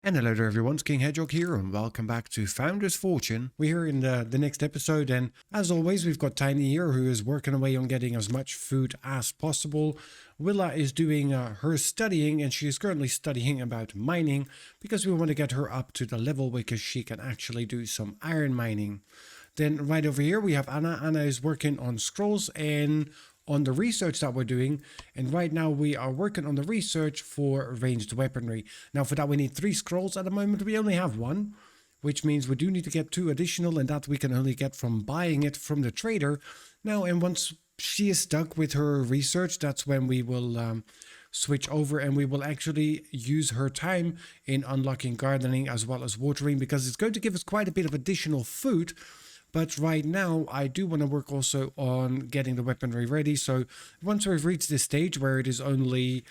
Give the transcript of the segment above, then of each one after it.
And hello there everyone, it's King Hedgehog here and welcome back to Founder's Fortune. We're here in the next episode, and as always we've got Tiny here who is working away on getting as much food as possible. Willa is doing her studying, and she is currently studying about mining because we want to get her up to the level because she can actually do some iron mining. Then right over here we have Anna. Anna is working on scrolls and on the research that we're doing, and right now we are working on the research for ranged weaponry. Now for that we need 3 scrolls. At the moment we only have 1, which means we do need to get 2 additional, and that we can only get from buying it from the trader. Now, and once she is stuck with her research, that's when we will switch over and we will actually use her time in unlocking gardening as well as watering, because it's going to give us quite a bit of additional food. But right now, I do want to work also on getting the weaponry ready. So once we've reached this stage where it is only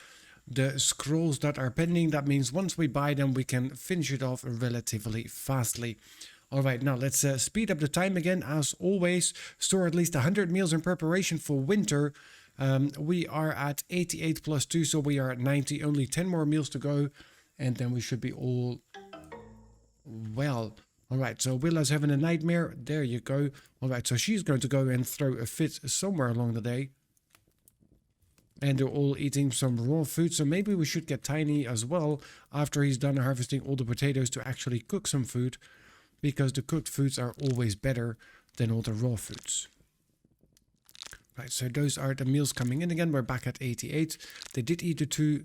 the scrolls that are pending, that means once we buy them, we can finish it off relatively fastly. All right, now let's speed up the time again. As always, store at least 100 meals in preparation for winter. We are at 88 plus 2, so we are at 90. Only 10 more meals to go, and then we should be all well. Alright, so Willa's having a nightmare. There you go. Alright, so she's going to go and throw a fit somewhere along the day. And they're all eating some raw food, so maybe we should get Tiny as well after he's done harvesting all the potatoes to actually cook some food, because the cooked foods are always better than all the raw foods. Right, so those are the meals coming in again. We're back at 88. They did eat the 2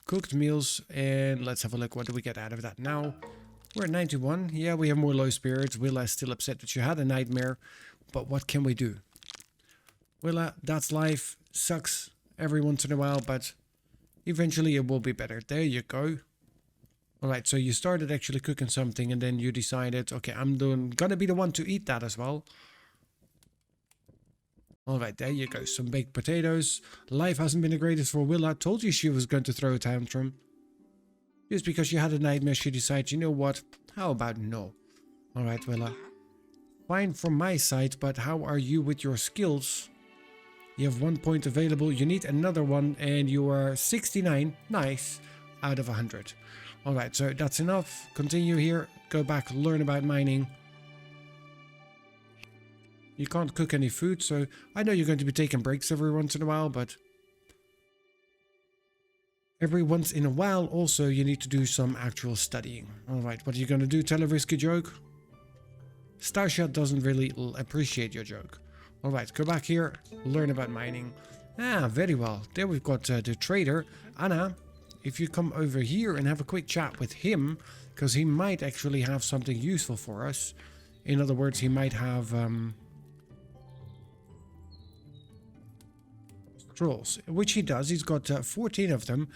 cooked meals, and let's have a look. What do we get out of that now? We're at 91. Yeah, we have more low spirits. Willa is still upset that she had a nightmare, but what can we do? Willa, that's life. Sucks every once in a while, but eventually it will be better. There you go. Alright, so you started actually cooking something, and then you decided, okay, I'm gonna be the one to eat that as well. Alright, there you go. Some baked potatoes. Life hasn't been the greatest for Willa. Told you she was going to throw a tantrum. Just because she had a nightmare, she decided, you know what, how about no? Alright, Willa. Fine from my side, but how are you with your skills? You have 1 point available, you need another one, and you are 69, nice, out of 100. Alright, so that's enough. Continue here, go back, learn about mining. You can't cook any food, so I know you're going to be taking breaks every once in a while, but every once in a while, also, you need to do some actual studying. Alright, what are you going to do? Tell a risky joke? Starshot doesn't really appreciate your joke. Alright, go back here, learn about mining. Ah, very well. There we've got the trader. Anna, if you come over here and have a quick chat with him, because he might actually have something useful for us. In other words, he might have scrolls, which he does. He's got 14 of them.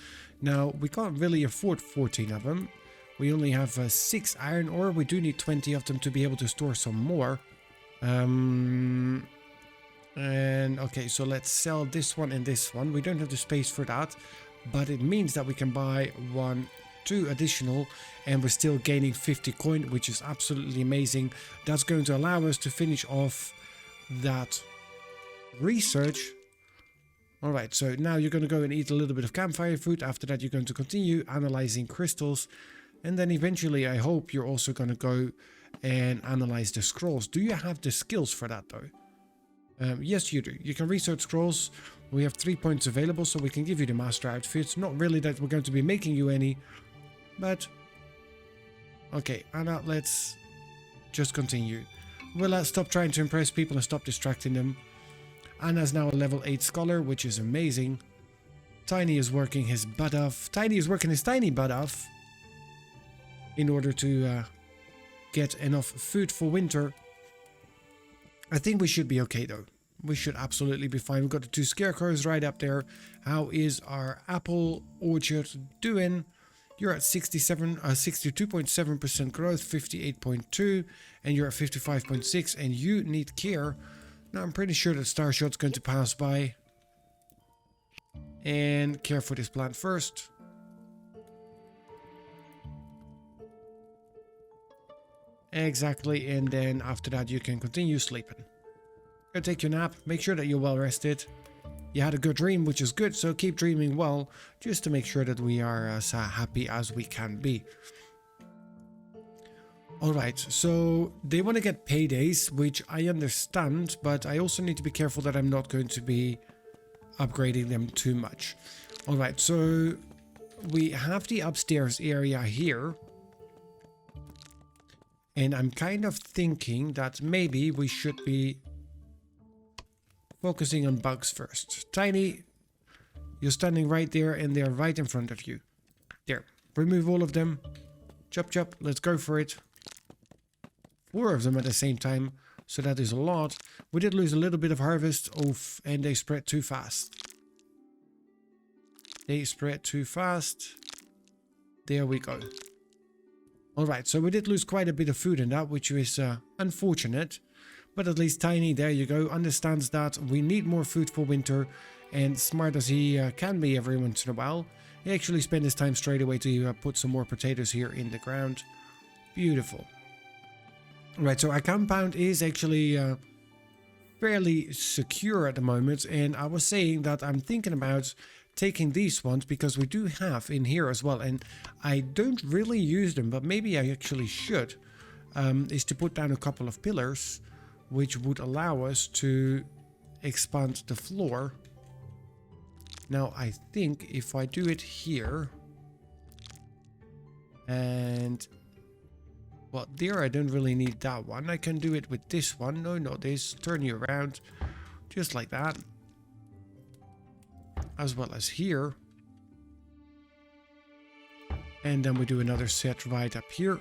Now, we can't really afford 14 of them. We only have 6 iron ore. We do need 20 of them to be able to store some more. And okay, so let's sell this one and this one. We don't have the space for that, but it means that we can buy 2 additional, and we're still gaining 50 coin, which is absolutely amazing. That's going to allow us to finish off that research. Alright, so now you're going to go and eat a little bit of campfire food. After that, you're going to continue analyzing crystals. And then eventually, I hope you're also going to go and analyze the scrolls. Do you have the skills for that, though? Yes, you do. You can research scrolls. We have 3 points available, so we can give you the master outfits. Not really that we're going to be making you any, but okay, Anna, let's just continue. We'll stop trying to impress people and stop distracting them. Anna's now a level 8 scholar, which is amazing. Tiny is working his butt off. Tiny is working his tiny butt off in order to get enough food for winter. I think we should be okay, though. We should absolutely be fine. We've got the 2 scarecrows right up there. How is our apple orchard doing? You're at 62.7% growth, 58.2, and you're at 55.6, and you need care. Now, I'm pretty sure that Starshot's going to pass by and care for this plant first. Exactly, and then after that you can continue sleeping. Go take your nap, make sure that you're well rested. You had a good dream, which is good, so keep dreaming well, just to make sure that we are as happy as we can be. Alright, so they want to get paydays, which I understand, but I also need to be careful that I'm not going to be upgrading them too much. Alright, so we have the upstairs area here. And I'm kind of thinking that maybe we should be focusing on bugs first. Tiny, you're standing right there and they're right in front of you. There, remove all of them. Chop chop, let's go for it. 4 of them at the same time, so that is a lot. We did lose a little bit of harvest, and they spread too fast. They spread too fast. There we go. Alright, so we did lose quite a bit of food in that, which is unfortunate. But at least Tiny, there you go, understands that we need more food for winter. And smart as he can be every once in a while, he actually spent his time straight away to put some more potatoes here in the ground. Beautiful. Right, so our compound is actually fairly secure at the moment. And I was saying that I'm thinking about taking these ones because we do have in here as well. And I don't really use them, but maybe I actually should. Is to put down a couple of pillars, which would allow us to expand the floor. Now, I think if I do it here, and well, there I don't really need that one. I can do it with this one. No, not this. Turn you around, just like that. As well as here. And then we do another set right up here.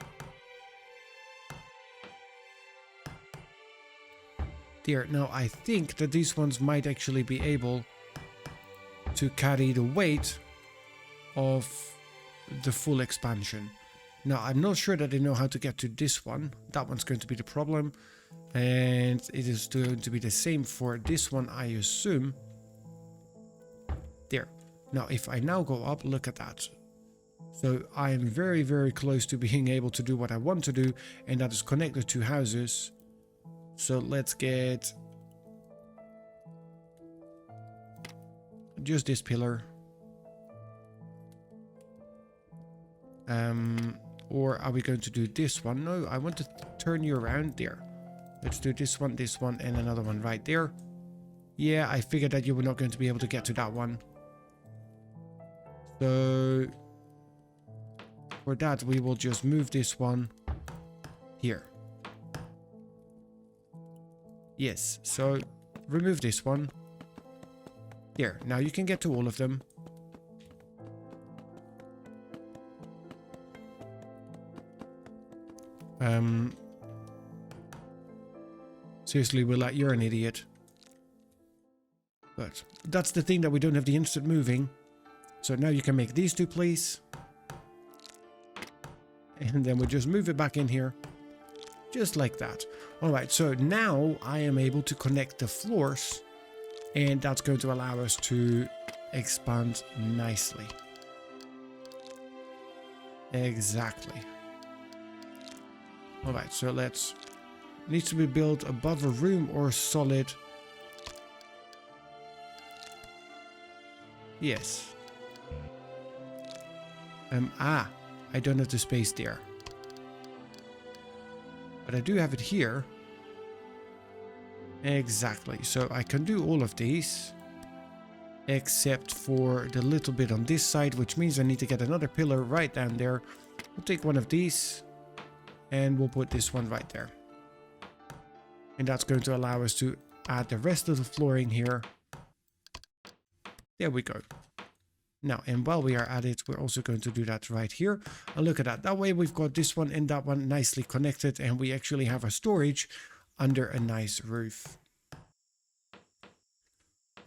There. Now, I think that these ones might actually be able to carry the weight of the full expansion. Now, I'm not sure that they know how to get to this one. That one's going to be the problem. And it is going to be the same for this one, I assume. There. Now, if I now go up, look at that. So I am very, very close to being able to do what I want to do. And that is connect the 2 houses. So let's get just this pillar. Or are we going to do this one? No, I want to turn you around there. Let's do this one, and another one right there. Yeah, I figured that you were not going to be able to get to that one. So for that, we will just move this one here. Yes, so remove this one. Here, now you can get to all of them. Seriously, Willa, you're an idiot. But that's the thing, that we don't have the instant moving. So now you can make these 2, please. And then we'll just move it back in here. Just like that. Alright, so now I am able to connect the floors. And that's going to allow us to expand nicely. Exactly. Alright, so let's... Needs to be built above a room or solid. Yes. I don't have the space there. But I do have it here. Exactly. So I can do all of these. Except for the little bit on this side, which means I need to get another pillar right down there. We'll take one of these. And we'll put this one right there. And that's going to allow us to add the rest of the flooring here. There we go. Now, and while we are at it, we're also going to do that right here. And look at that. That way we've got this one and that one nicely connected. And we actually have our storage under a nice roof.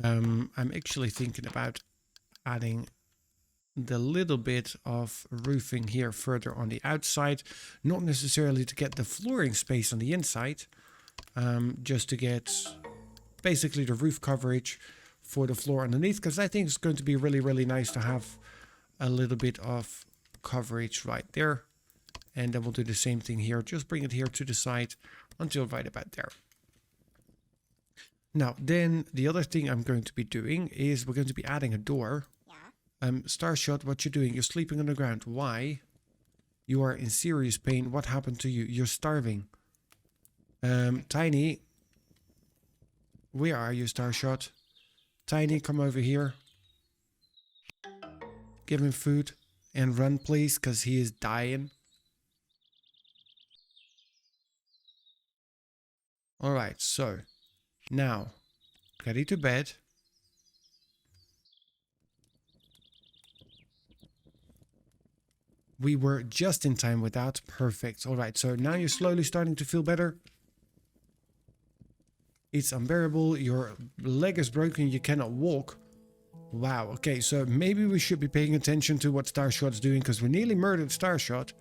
I'm actually thinking about adding the little bit of roofing here further on the outside. Not necessarily to get the flooring space on the inside. Just to get basically the roof coverage for the floor underneath, because I think it's going to be really, really nice to have a little bit of coverage right there. And then we'll do the same thing here. Just bring it here to the side until right about there. Now, then the other thing I'm going to be doing is we're going to be adding a door. Yeah. Starshot, what you doing? You're sleeping on the ground. Why? You are in serious pain. What happened to you? You're starving. Tiny. Where are you, Starshot? Tiny, come over here. Give him food. And run, please, because he is dying. Alright, so. Now. Ready to bed. We were just in time with that. Perfect. Alright, so now you're slowly starting to feel better. It's unbearable. Your leg is broken. You cannot walk. Wow. Okay, so maybe we should be paying attention to what Starshot's doing, because we nearly murdered Starshot.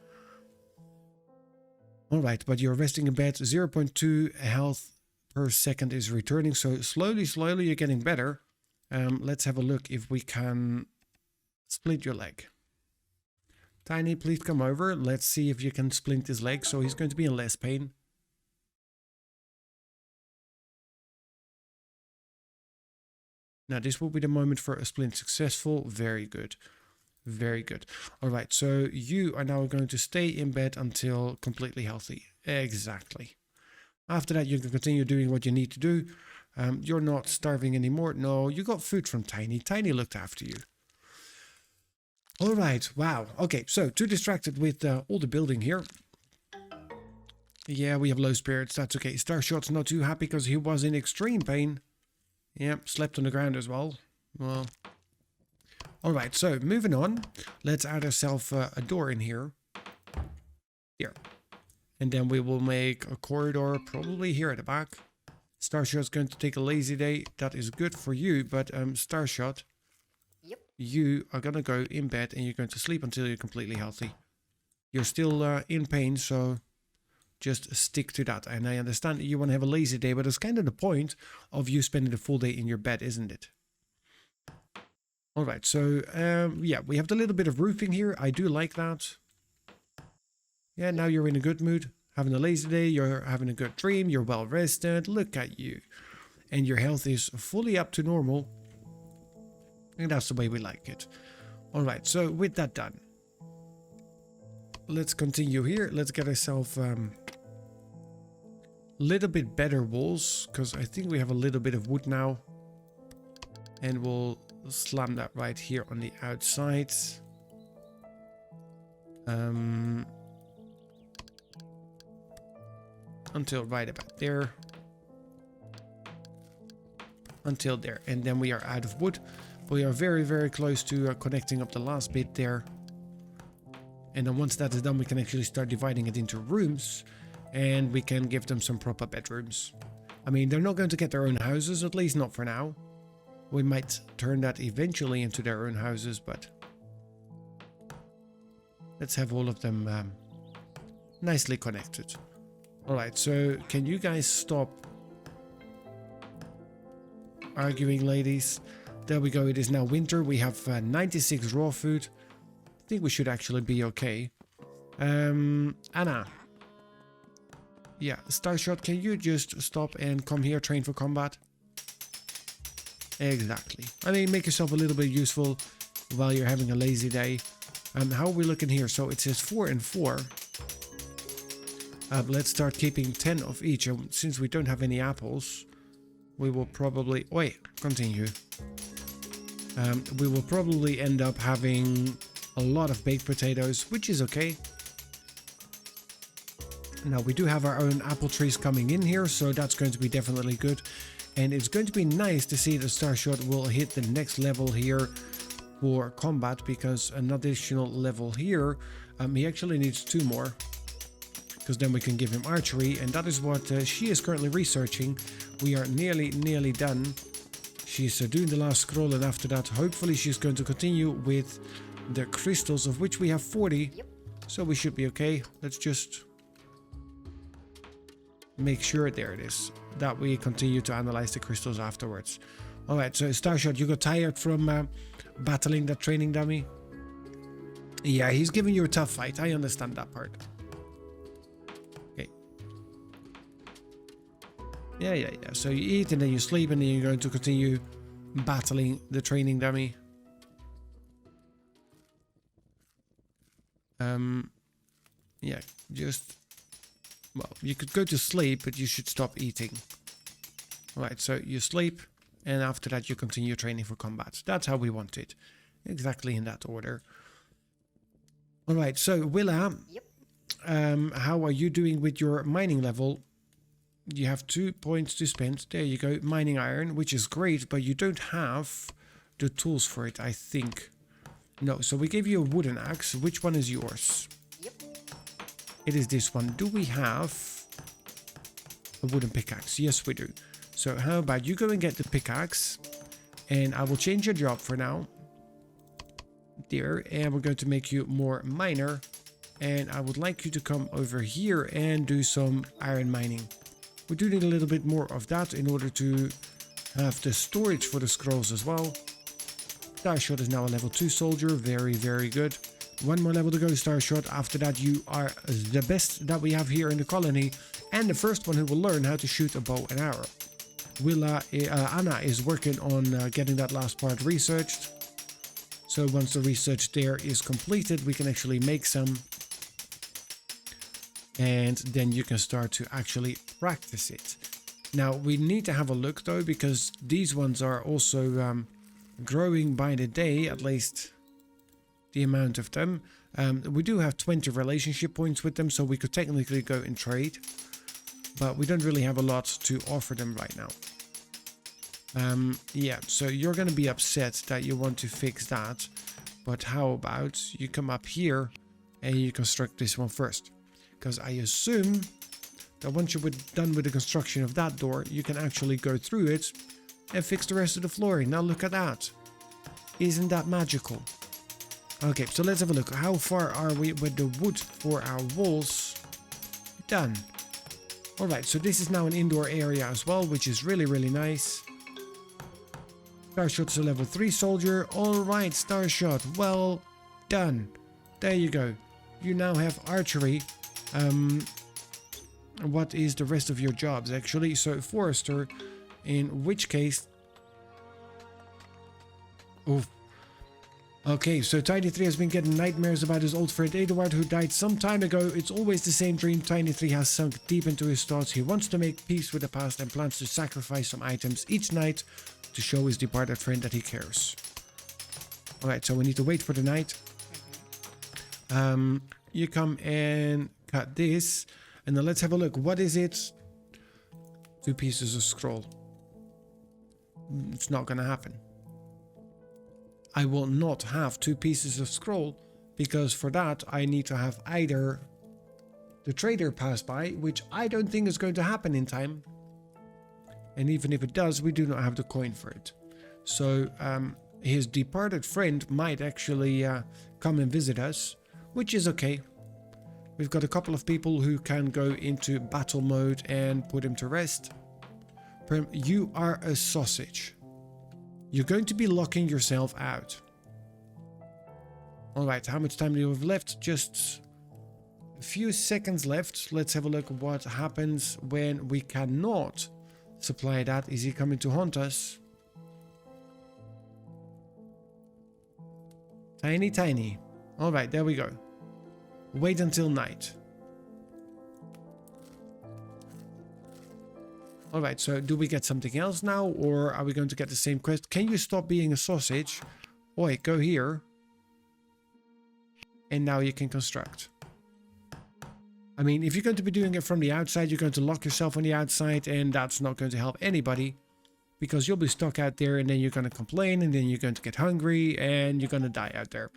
Alright, but you're resting in bed. 0.2 health per second is returning. So slowly you're getting better. Let's have a look if we can split your leg. Tiny, please come over. Let's see if you can splint his leg, so he's going to be in less pain. Now, this will be the moment for a splint successful. Very good. Very good. All right, so you are now going to stay in bed until completely healthy. Exactly. After that, you can continue doing what you need to do. You're not starving anymore. No, you got food from Tiny. Tiny looked after you. All right. Wow. Okay, so too distracted with all the building here. Yeah, we have low spirits. That's okay. Starshot's not too happy because he was in extreme pain. Yep, slept on the ground as well. Well. Alright, so moving on. Let's add ourselves a door in here. Here. And then we will make a corridor probably here at the back. Starshot's going to take a lazy day. That is good for you, but Starshot. Yep. You are going to go in bed and you're going to sleep until you're completely healthy. You're still in pain, so just stick to that. And I understand that you want to have a lazy day, but it's kind of the point of you spending the full day in your bed, isn't it? All right, so yeah, we have a little bit of roofing here. I do like that. Yeah, now you're in a good mood. Having a lazy day, you're having a good dream, you're well rested. Look at you. And your health is fully up to normal. And that's the way we like it. All right, so with that done, let's continue here. Let's get ourselves little bit better walls, because I think we have a little bit of wood now. And we'll slam that right here on the outside. Until right about there. Until there. And then we are out of wood. We are very close to connecting up the last bit there. And then once that is done, we can actually start dividing it into rooms. And we can give them some proper bedrooms. I mean, they're not going to get their own houses, at least not for now. We might turn that eventually into their own houses, but let's have all of them nicely connected. Alright, so can you guys stop arguing, ladies? There we go, it is now winter. We have 96 raw food. I think we should actually be okay. Anna. Yeah, Starshot, can you just stop and come here, train for combat? Exactly. I mean, make yourself a little bit useful while you're having a lazy day. How are we looking here? So it says 4 and 4. Let's start keeping 10 of each. And since we don't have any apples, we will probably... Wait, continue. We will probably end up having a lot of baked potatoes, which is okay. Now, we do have our own apple trees coming in here, so that's going to be definitely good. And it's going to be nice to see that Starshot will hit the next level here for combat, because an additional level here, he actually needs 2 more. Because then we can give him archery, and that is what she is currently researching. We are nearly done. She's doing the last scroll, and after that, hopefully she's going to continue with the crystals, of which we have 40. Yep. So we should be okay. Let's just make sure, there it is, that we continue to analyze the crystals afterwards. Alright, so Starshot, you got tired from battling that training dummy? Yeah, he's giving you a tough fight. I understand that part. Okay. Yeah. So you eat and then you sleep and then you're going to continue battling the training dummy. Yeah, just... Well, you could go to sleep, but you should stop eating. Alright, so you sleep, and after that you continue training for combat. That's how we want it. Exactly in that order. Alright, so Willa, how are you doing with your mining level? You have 2 points to spend. There you go, mining iron, which is great, but you don't have the tools for it, I think. No, so we gave you a wooden axe. Which one is yours? It is this one. Do we have a wooden pickaxe? Yes, we do. So how about you go and get the pickaxe, and I will change your job for now. There, and we're going to make you more miner, and I would like you to come over here and do some iron mining. We do need a little bit more of that in order to have the storage for the scrolls as well. Starshot is now a level 2 soldier. Very, very good. 1 more level to go, Starshot. After that, you are the best that we have here in the colony, and the first one who will learn how to shoot a bow and arrow. Anna is working on getting that last part researched. So once the research there is completed, we can actually make some. And then you can start to actually practice it. Now, we need to have a look though, because these ones are also growing by the day, at least the amount of them. We do have 20 relationship points with them, so we could technically go and trade. But we don't really have a lot to offer them right now. Yeah, so you're going to be upset that you want to fix that. But how about you come up here and you construct this one first? Because I assume that once you're done with the construction of that door, you can actually go through it and fix the rest of the flooring. Now look at that. Isn't that magical? Okay, so let's have a look. How far are we with the wood for our walls? Done. Alright, so this is now an indoor area as well, which is really, really nice. Starshot's a level 3 soldier. Alright, Starshot, well done. There you go. You now have archery. What is the rest of your jobs, actually? So, Forester, in which case... Oof. Okay, so Tiny3 has been getting nightmares about his old friend Eduard, who died some time ago. It's always the same dream. Tiny3 has sunk deep into his thoughts. He wants to make peace with the past and plans to sacrifice some items each night to show his departed friend that he cares. Alright, so we need to wait for the night. You come and cut this. And then let's have a look. What is it? 2 pieces of scroll. It's not going to happen. I will not have 2 pieces of scroll, because for that I need to have either the trader pass by, which I don't think is going to happen in time. And even if it does, we do not have the coin for it. So his departed friend might actually come and visit us, which is okay. We've got a couple of people who can go into battle mode and put him to rest. You are a sausage. You're going to be locking yourself out. Alright, how much time do you have left? Just a few seconds left. Let's have a look at what happens when we cannot supply that. Is he coming to haunt us? Tiny, tiny. Alright, there we go. Wait until night. Alright, so do we get something else now, or are we going to get the same quest? Can you stop being a sausage? Oi, go here. And now you can construct. I mean, if you're going to be doing it from the outside, you're going to lock yourself on the outside, and that's not going to help anybody. Because you'll be stuck out there, and then you're going to complain, and then you're going to get hungry, and you're going to die out there.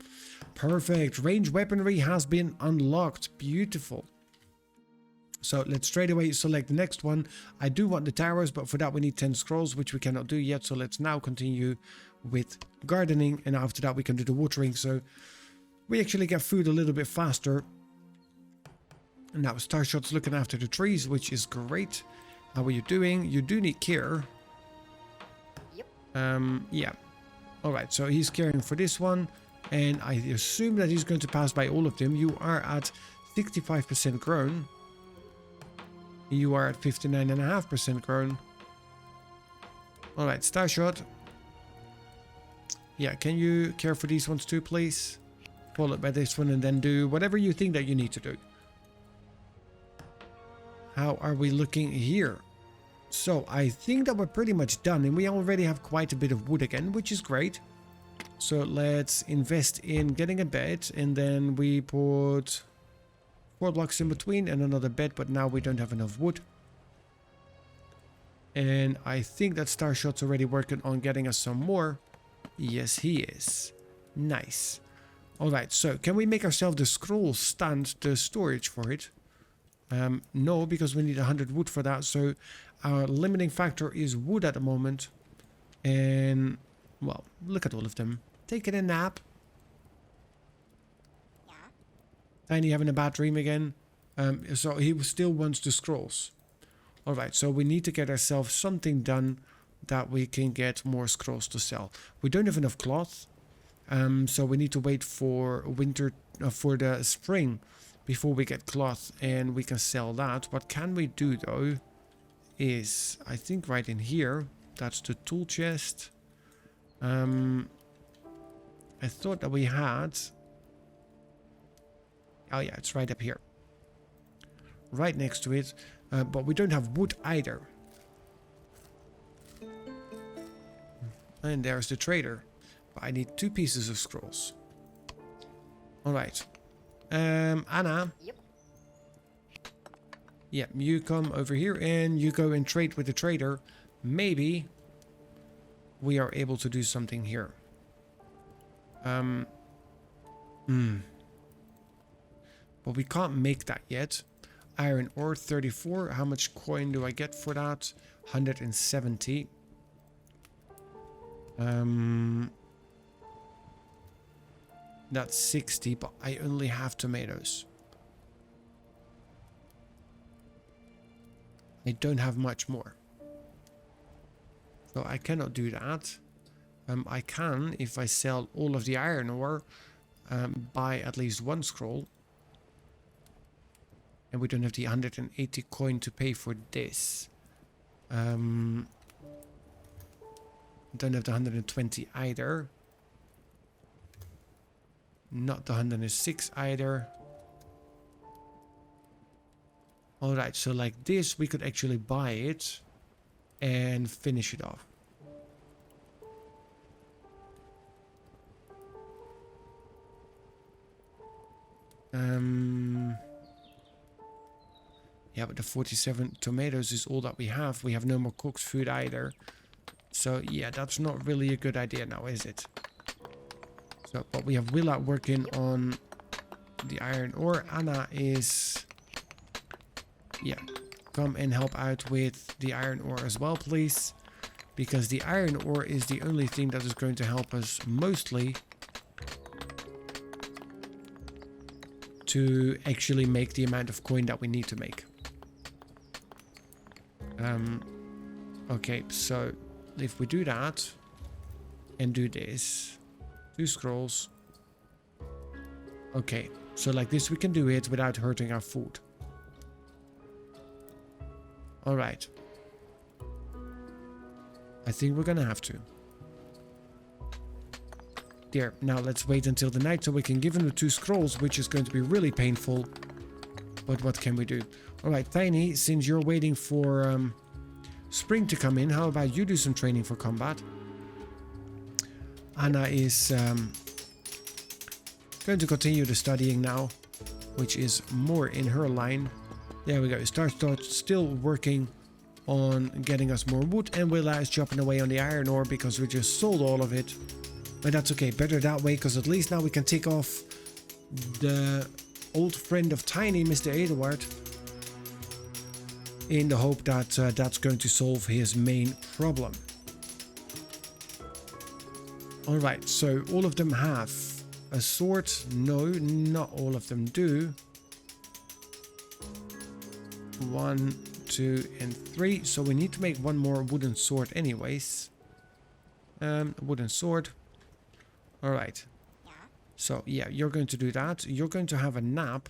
Perfect. Range weaponry has been unlocked. Beautiful. So let's straight away select the next one. I do want the towers, but for that we need 10 scrolls, which we cannot do yet. So let's now continue with gardening, and after that we can do the watering. So we actually get food a little bit faster. And now Starshot's looking after the trees, which is great. How are you doing? You do need care. Yep. Yeah. Alright, so he's caring for this one. And I assume that he's going to pass by all of them. You are at 65% grown. You are at 59.5% grown. Alright, Starshot. Yeah, can you care for these ones too, please? Followed by this one, and then do whatever you think that you need to do. How are we looking here? So I think that we're pretty much done, and we already have quite a bit of wood again, which is great. So let's invest in getting a bed, and then we put 4 blocks in between and another bed, but now we don't have enough wood. And I think that Starshot's already working on getting us some more. Yes, he is. Nice. Alright, so can we make ourselves the scroll stand, the storage for it? No, because we need 100 wood for that. So our limiting factor is wood at the moment. And, well, look at all of them. Taking a nap. Yeah. Tiny having a bad dream again. So he still wants the scrolls. Alright, so we need to get ourselves something done that we can get more scrolls to sell. We don't have enough cloth. So we need to wait for winter, for the spring before we get cloth and we can sell that. What can we do though is, I think right in here, that's the tool chest. I thought that we had, oh yeah, it's right up here. Right next to it, but we don't have wood either. And there's the trader. I need 2 pieces of scrolls. Alright. Anna. Yep. Yeah, you come over here and you go and trade with the trader. Maybe we are able to do something here. But we can't make that yet. Iron ore 34. How much coin do I get for that? 170. That's 60, but I only have tomatoes. I don't have much more. So I cannot do that. I can, if I sell all of the iron ore, buy at least 1 scroll. And we don't have the 180 coin to pay for this. Don't have the 120 either. Not the 106 either. Alright, so like this we could actually buy it and finish it off. Yeah, but the 47 tomatoes is all that we have. We have no more cooked food either. So yeah, that's not really a good idea now, is it? So, but we have Willa working on the iron ore. Anna is, yeah, come and help out with the iron ore as well, please. Because the iron ore is the only thing that is going to help us mostly to actually make the amount of coin that we need to make. Okay, so if we do that and do this, 2 scrolls. Okay, so like this we can do it without hurting our food. Alright. I think we're gonna have to. There, now let's wait until the night so we can give him the 2 scrolls, which is going to be really painful. But what can we do? Alright, Tiny, since you're waiting for spring to come in, how about you do some training for combat? Anna is going to continue the studying now, which is more in her line. There we go. Starshot still working on getting us more wood, and Willa is chopping away on the iron ore because we just sold all of it. But that's okay, better that way, because at least now we can take off the old friend of Tiny, Mr. Eduard, in the hope that that's going to solve his main problem. Alright, so all of them have a sword. No, not all of them do. 1, 2, and 3. So we need to make 1 more wooden sword anyways. Wooden sword. Alright. Yeah. So yeah, you're going to do that. You're going to have a nap.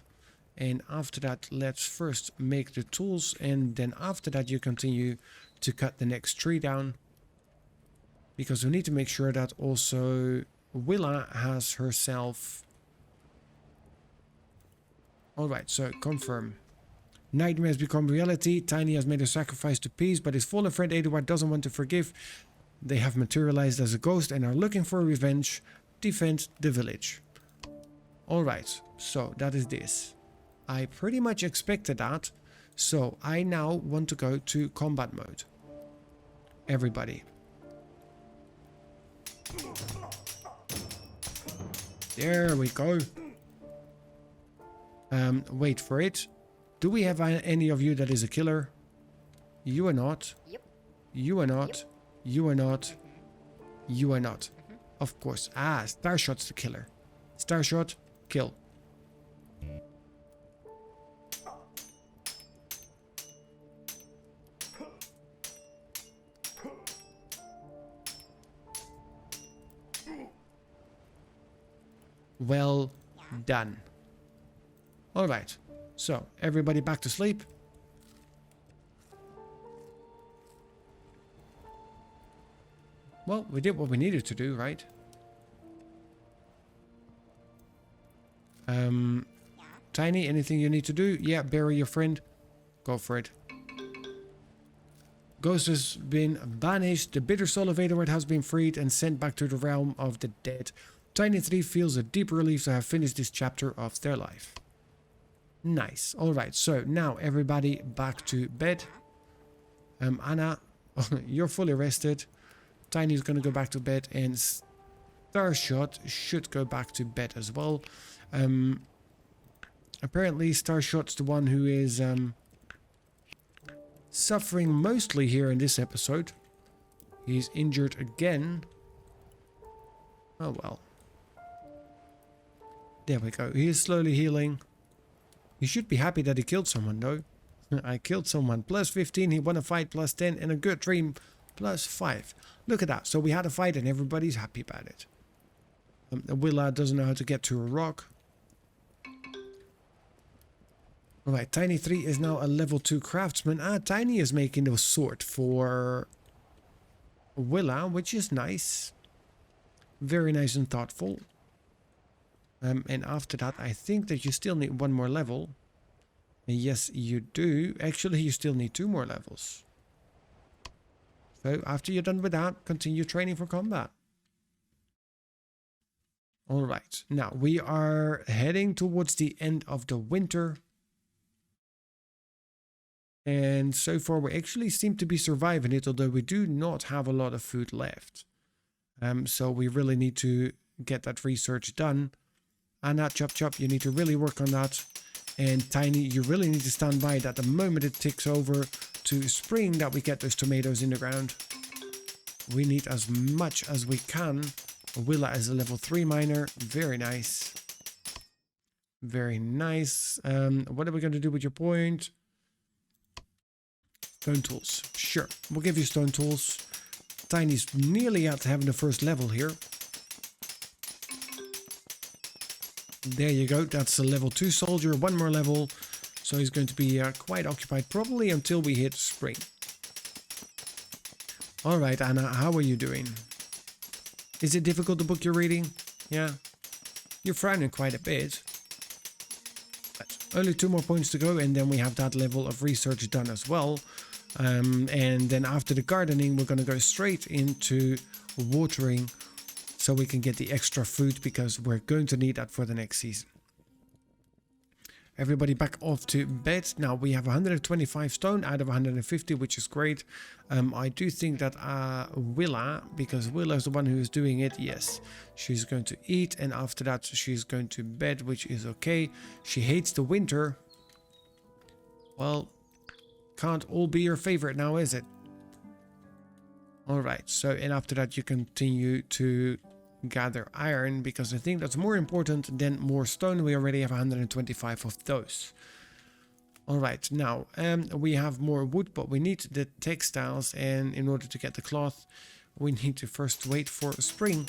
And after that, let's first make the tools. And then after that, you continue to cut the next tree down. Because we need to make sure that also Willa has herself... Alright, so confirm. Nightmare has become reality. Tiny has made a sacrifice to peace, but his fallen friend Eduard doesn't want to forgive. They have materialized as a ghost and are looking for revenge. Defend the village. Alright, so that is this. I pretty much expected that. So I now want to go to combat mode. Everybody. There we go. Wait for it. Do we have any of you that is a killer? You are not. Yep. You are not. Yep. You are not. You are not. Of course. Ah, Starshot's the killer. Starshot, kill. Well done. Alright, so everybody back to sleep. Well, we did what we needed to do, right? Tiny, anything you need to do? Yeah, bury your friend. Go for it. Ghost has been banished. The bitter soul of Eduard has been freed and sent back to the realm of the dead. Tiny 3 feels a deep relief to have finished this chapter of their life. Nice. Alright, so now everybody back to bed. Anna, you're fully rested. Tiny's gonna go back to bed, and Starshot should go back to bed as well. Apparently Starshot's the one who is suffering mostly here in this episode. He's injured again. Oh well. There we go. He is slowly healing. He should be happy that he killed someone though. I killed someone. Plus 15, he won a fight. Plus 10, and a good dream. Plus 5. Look at that. So we had a fight and everybody's happy about it. Willa doesn't know how to get to a rock. Alright, Tiny 3 is now a level 2 craftsman. Ah, Tiny is making the sword for Willa, which is nice. Very nice and thoughtful. And after that, I think that you still need one more level. Yes, you do. Actually, you still need 2 more levels. So after you're done with that, continue training for combat. Alright, now we are heading towards the end of the winter. And so far we actually seem to be surviving it, although we do not have a lot of food left. So we really need to get that research done. Anna, Chop Chop, you need to really work on that. And Tiny, you really need to stand by that the moment it ticks over to spring that we get those tomatoes in the ground. We need as much as we can. Willa is a level 3 miner. Very nice. Very nice. What are we going to do with your point? Stone tools. Sure, we'll give you stone tools. Tiny's nearly at having the first level here. There you go. That's a level 2 soldier. 1 more level. So he's going to be quite occupied probably until we hit spring. Alright, Anna, how are you doing? Is it difficult, the book you're reading? Yeah. You're frowning quite a bit. But only 2 more points to go, and then we have that level of research done as well. And then after the gardening, we're going to go straight into watering so we can get the extra food, because we're going to need that for the next season. Everybody back off to bed. Now we have 125 stone out of 150, which is great. I do think that Willa, because Willa is the one who is doing it, yes, she's going to eat, and after that she's going to bed, which is okay. She hates the winter. Well, can't all be your favorite now, is it? Alright, so and after that you continue to gather iron, because I think that's more important than more stone. We already have 125 of those. Alright, now we have more wood, but we need the textiles, and in order to get the cloth we need to first wait for spring.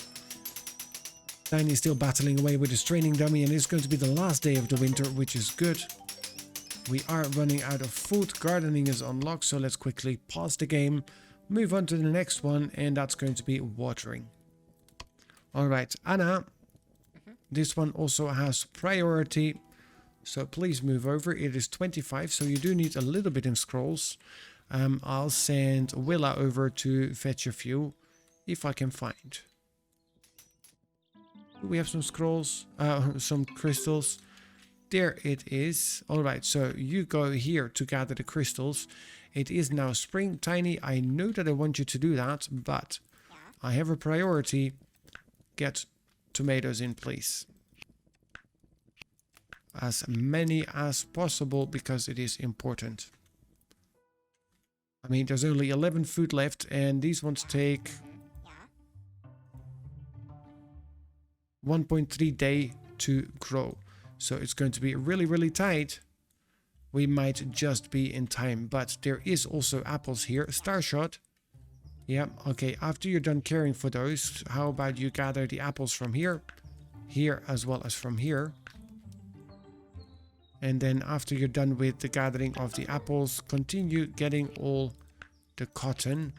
Tiny is still battling away with his training dummy, and it's going to be the last day of the winter, which is good. We are running out of food. Gardening is unlocked, so let's quickly pause the game, move on to the next one, and that's going to be watering. Alright, Anna, this one also has priority, So please move over. It is 25, so you do need a little bit in scrolls. I'll send Willa over to fetch a few, if I can find. Do we have some scrolls? Some crystals. There it is. Alright, so you go here to gather the crystals. It is now spring. Tiny, I know that I want you to do that, but I have a priority. Get tomatoes in, please. As many as possible, because it is important. I mean, there's only 11 food left, and these ones take 1.3 day to grow. So it's going to be really, really tight. We might just be in time, but there is also apples here. Starshot. Yeah, okay, after you're done caring for those, how about you gather the apples from here, here as well as from here. And then after you're done with the gathering of the apples, continue getting all the cotton.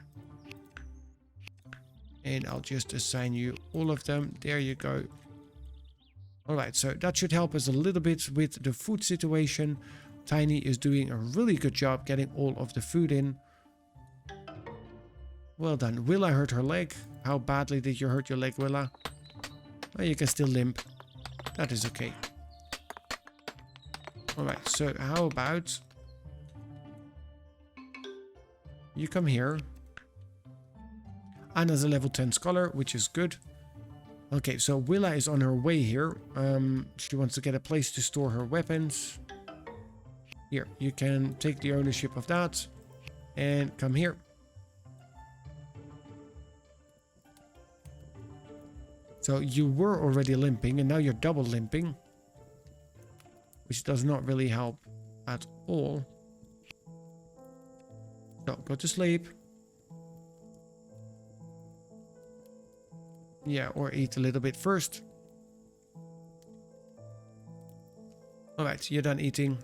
And I'll just assign you all of them. There you go. Alright, so that should help us a little bit with the food situation. Tiny is doing a really good job getting all of the food in. Well done. Willa hurt her leg. How badly did you hurt your leg, Willa? Oh, you can still limp. That is okay. Alright, so how about you come here. Anna's a level 10 scholar, which is good. Okay, so Willa is on her way here. She wants to get a place to store her weapons. Here, you can take the ownership of that. And come here. So you were already limping, and now you're double limping. Which does not really help at all. So, go to sleep. Yeah, or eat a little bit first. Alright, you're done eating.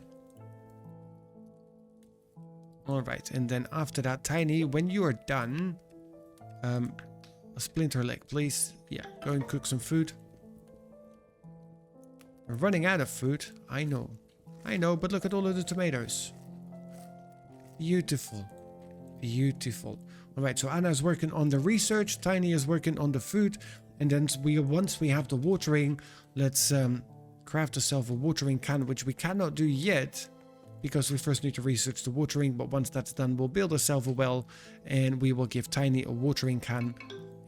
Alright, and then after that, Tiny, when you are done... a splinter leg, please. Yeah, go and cook some food. We're running out of food. I know, but look at all of the tomatoes. Beautiful. Beautiful. Alright, so Anna's working on the research. Tiny is working on the food. And then once we have the watering, let's craft ourselves a watering can, which we cannot do yet, because we first need to research the watering. But once that's done, we'll build ourselves a well, and we will give Tiny a watering can,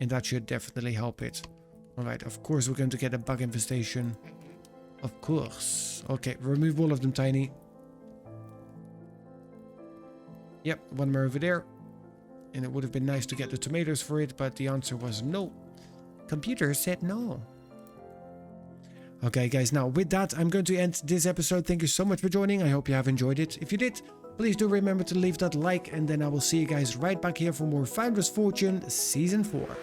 and that should definitely help it. Alright, of course we're going to get a bug infestation. Of course. Okay, remove all of them, Tiny. Yep, one more over there. And it would have been nice to get the tomatoes for it, but the answer was no. Computer said no. Okay, guys, now with that, I'm going to end this episode. Thank you so much for joining. I hope you have enjoyed it. If you did, please do remember to leave that like, and then I will see you guys right back here for more Founders Fortune Season 4.